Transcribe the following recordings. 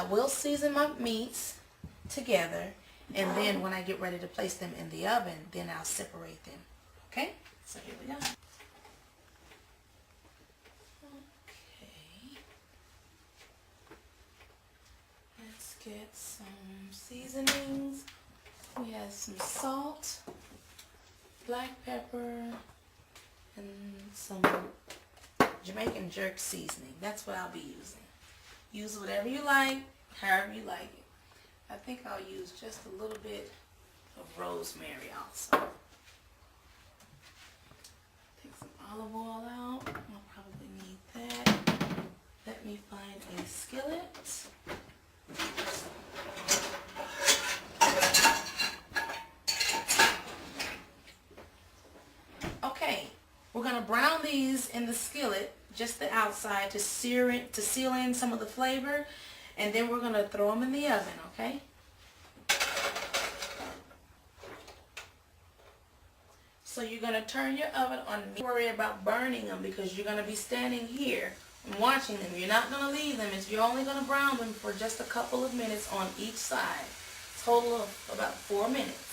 I will season my meats together, and then when I get ready to place them in the oven, then I'll separate them. Okay? So here we go. Okay. Let's get some seasonings. We have some salt, black pepper, and some Jamaican jerk seasoning. That's what I'll be using. Use whatever you like, however you like it. I think I'll use just a little bit of rosemary also. Take some olive oil out. I'll probably need that. Let me find a skillet. Okay, we're gonna brown these in the skillet, just the outside, to seal in some of the flavor, and then we're gonna throw them in the oven. Okay. So you're gonna turn your oven on. Don't worry about burning them because you're gonna be standing here and watching them. You're not gonna leave them. You're only gonna brown them for just a couple of minutes on each side. Total of about 4 minutes.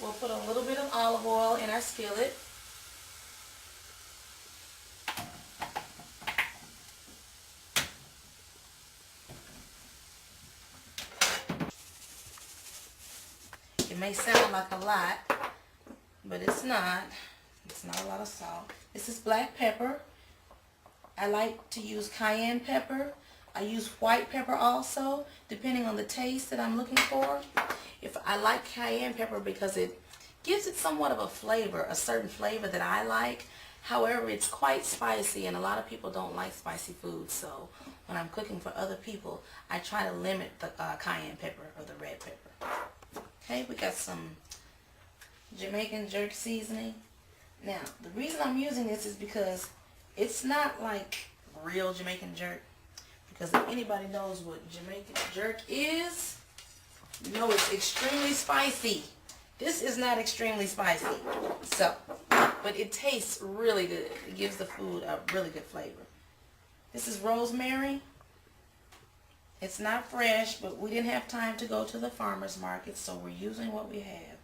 We'll put a little bit of olive oil in our skillet. It may sound like a lot, but it's not. It's not a lot of salt. This is black pepper. I like to use cayenne pepper. I use white pepper also, depending on the taste that I'm looking for. If I like cayenne pepper because it gives it somewhat of a flavor, a certain flavor that I like. However, it's quite spicy, and a lot of people don't like spicy food. So when I'm cooking for other people, I try to limit the cayenne pepper or the red pepper. Okay, we got some Jamaican jerk seasoning. Now, the reason I'm using this is because it's not like real Jamaican jerk. Because if anybody knows what Jamaican jerk is, you know it's extremely spicy. This is not extremely spicy. So, but it tastes really good. It gives the food a really good flavor. This is rosemary. It's not fresh, but we didn't have time to go to the farmer's market, so we're using what we have.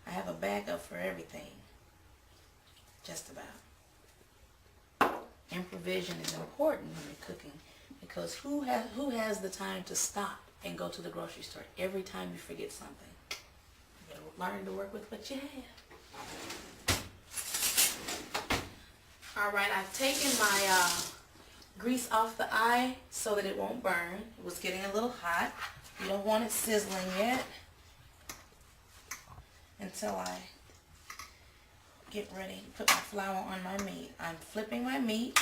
I have a backup for everything. Just about. Improvisation is important when you're cooking, because who has the time to stop and go to the grocery store every time you forget something? You gotta learn to work with what you have. Alright, I've taken my grease off the eye so that it won't burn. It was getting a little hot. You don't want it sizzling yet until I get ready to put my flour on my meat. I'm flipping my meat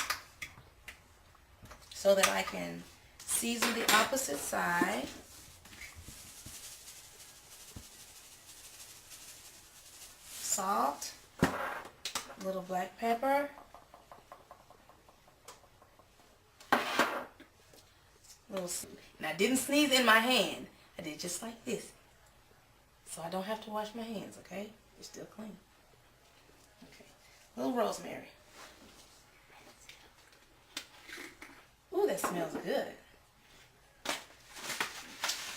so that I can season the opposite side. Salt, a little black pepper, and I didn't sneeze in my hand. I did just like this. So I don't have to wash my hands, okay? They're still clean. Okay. A little rosemary. Ooh, that smells good.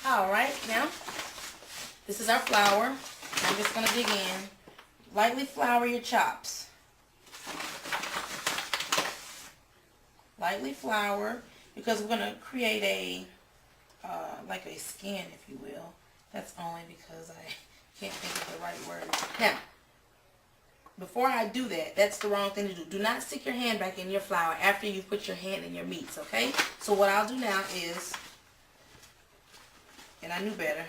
Alright, now, this is our flour. I'm just going to dig in. Lightly flour your chops. Lightly flour, because we're going to create a, like a skin, if you will. That's only because I can't think of the right word. Now, before I do that, that's the wrong thing to do. Do not stick your hand back in your flour after you put your hand in your meats, okay? So what I'll do now is, and I knew better,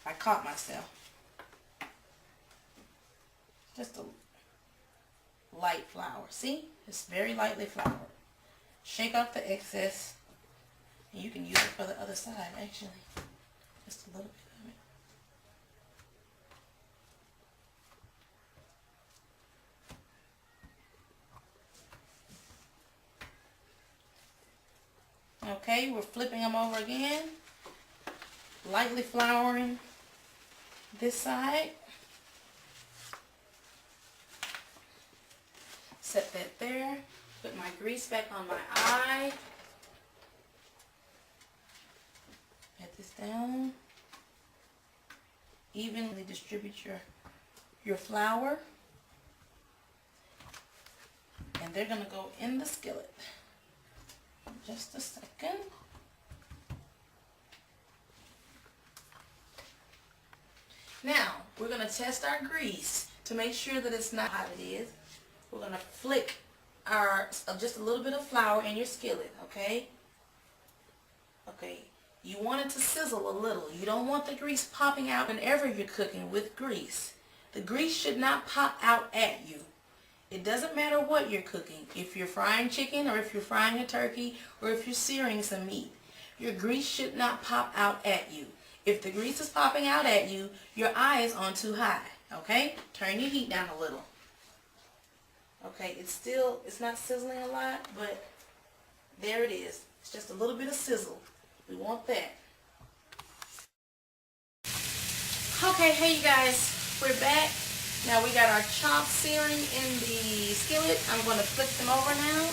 I caught myself. Just a light flour. See? It's very lightly floured. Shake off the excess, and you can use it for the other side, actually. Just a little bit of it. Okay, we're flipping them over again. Lightly flouring this side. Set that there. Put my grease back on my eye. Pat this down. Evenly distribute your flour. And they're going to go in the skillet. Just a second. Now, we're going to test our grease to make sure that it's not hot it is. We're going to flick just a little bit of flour in your skillet, okay? Okay, you want it to sizzle a little. You don't want the grease popping out whenever you're cooking with grease. The grease should not pop out at you. It doesn't matter what you're cooking. If you're frying chicken or if you're frying a turkey or if you're searing some meat, your grease should not pop out at you. If the grease is popping out at you, your eye is on too high, okay? Turn your heat down a little. Okay, it's not sizzling a lot, but there it is. It's just a little bit of sizzle. We want that. Okay, hey you guys, we're back. Now we got our chops searing in the skillet. I'm going to flip them over now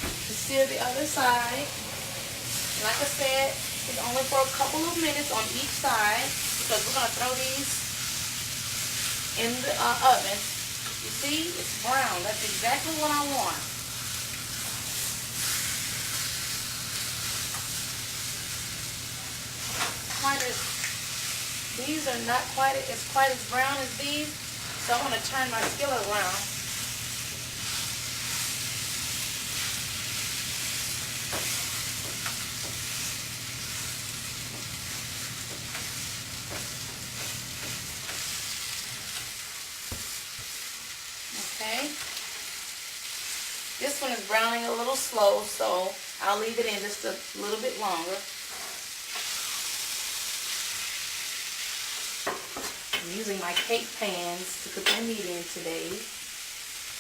to sear the other side. Like I said, it's only for a couple of minutes on each side because we're going to throw these in the oven. You see, it's brown. That's exactly what I want. These are not quite as brown as these, so I'm going to turn my skillet around. Okay. This one is browning a little slow, so I'll leave it in just a little bit longer. I'm using my cake pans to cook my meat in today.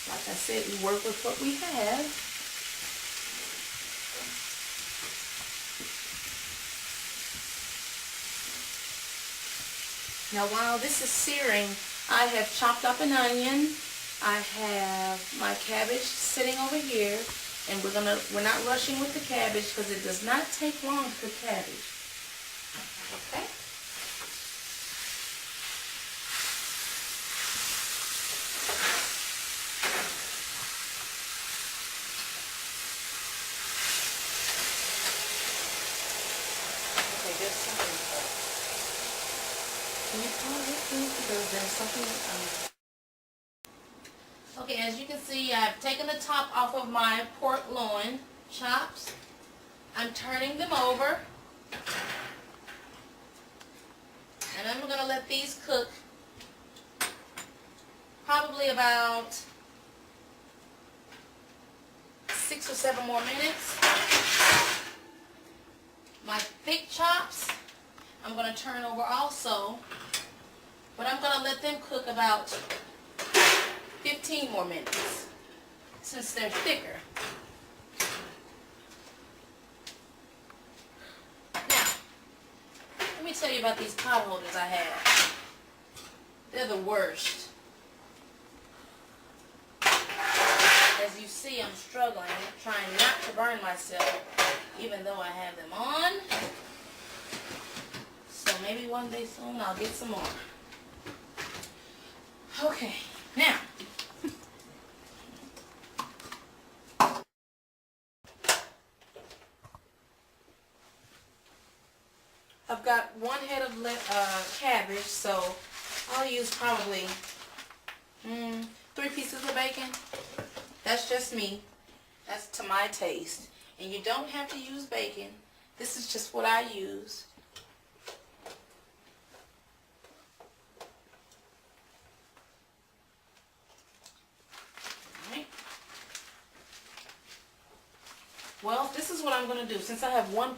Like I said, we work with what we have. Now while this is searing, I have chopped up an onion. I have my cabbage sitting over here, and we're not rushing with the cabbage because it does not take long to cook cabbage. Okay? Okay, there's something. Can you pause it, please? Because there's something. Okay, as you can see, I've taken the top off of my pork loin chops. I'm turning them over. And I'm going to let these cook probably about 6 or 7 more minutes. My thick chops, I'm going to turn over also. But I'm going to let them cook about 15 more minutes since they're thicker. Now, let me tell you about these pot holders I have. They're the worst. As you see, I'm struggling, trying not to burn myself, even though I have them on. So maybe one day soon I'll get some more. Okay, now, I've got one head of cabbage, so I'll use probably 3 pieces of bacon. That's just me. That's to my taste. And you don't have to use bacon. This is just what I use. All right. Well, this is what I'm going to do. Since I have one